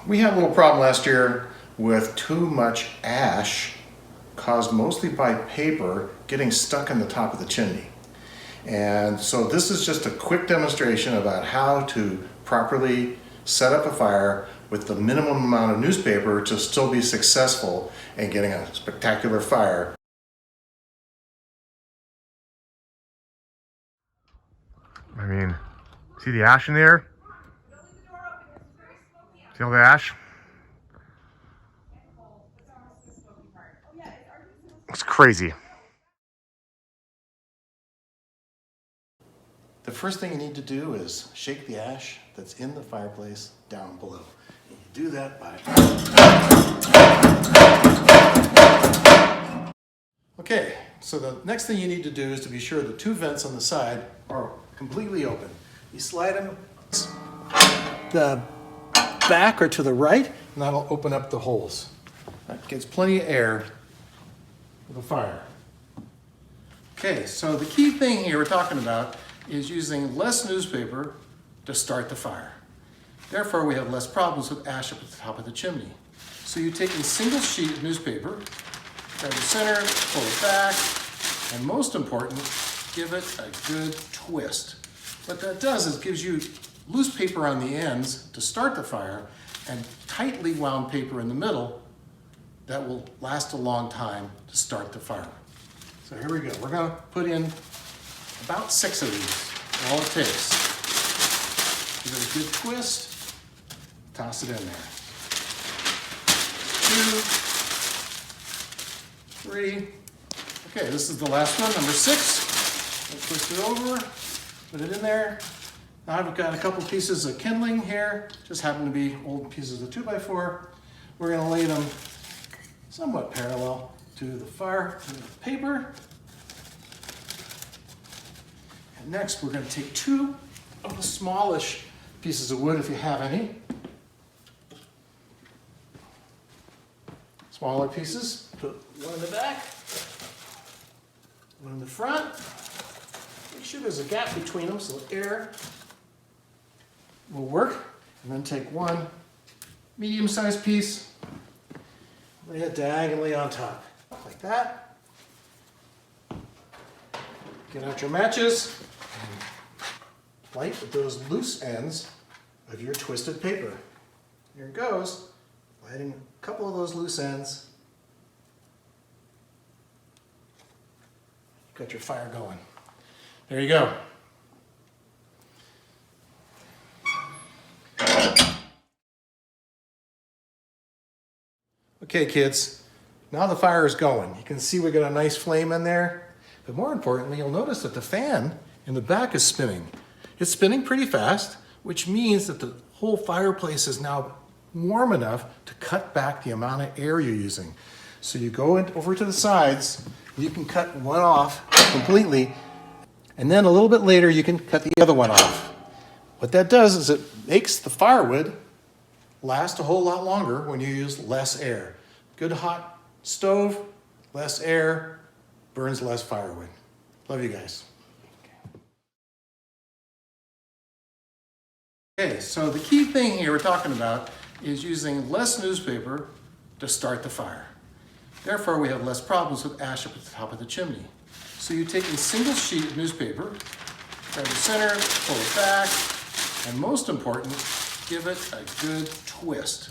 We had a little problem last year with too much ash caused mostly by paper getting stuck in the top of the chimney. And so this is just a quick demonstration about how to properly set up a fire with the minimum amount of newspaper to still be successful in getting a spectacular fire. I mean, see the ash in there? See all the ash? It's crazy. The first thing you need to do is shake the ash that's in the fireplace down below. And you do that by... Okay, so the next thing you need to do is to be sure the two vents on the side are completely open. You slide them the back or to the right, and that'll open up the holes. That gives plenty of air for the fire. Okay, so the key thing here we're talking about is using less newspaper to start the fire. Therefore, we have less problems with ash up at the top of the chimney. So you take a single sheet of newspaper, grab the center, pull it back, and most important, give it a good twist. What that does is gives you loose paper on the ends to start the fire and tightly wound paper in the middle that will last a long time to start the fire. So here we go. We're going to put in about 6 of these, all it takes. Give it a good twist, toss it in there. 2, 3. Okay, this is the last one, number 6. We'll twist it over, put it in there. Now I've got a couple pieces of kindling here, just happen to be old pieces of 2x4. We're going to lay them somewhat parallel to the fire and the paper. And next, we're going to take 2 of the smallish pieces of wood, if you have any. Smaller pieces. Put one in the back, one in the front. Make sure there's a gap between them so air will work. And then take one medium-sized piece, lay it diagonally on top, like that. Get out your matches. Light with those loose ends of your twisted paper. Here it goes, lighting a couple of those loose ends. Got your fire going. There you go. Okay, kids, now the fire is going. You can see we got a nice flame in there, but more importantly, you'll notice that the fan in the back is spinning. It's spinning pretty fast, which means that the whole fireplace is now warm enough to cut back the amount of air you're using. So you go over to the sides, you can cut one off completely, and then a little bit later you can cut the other one off. What that does is it makes the firewood last a whole lot longer when you use less air. Good hot stove, less air, burns less firewood. Love you guys. Okay, so the key thing here we're talking about is using less newspaper to start the fire. Therefore, we have less problems with ash up at the top of the chimney. So you take a single sheet of newspaper, grab the center, pull it back, and most important, give it a good twist.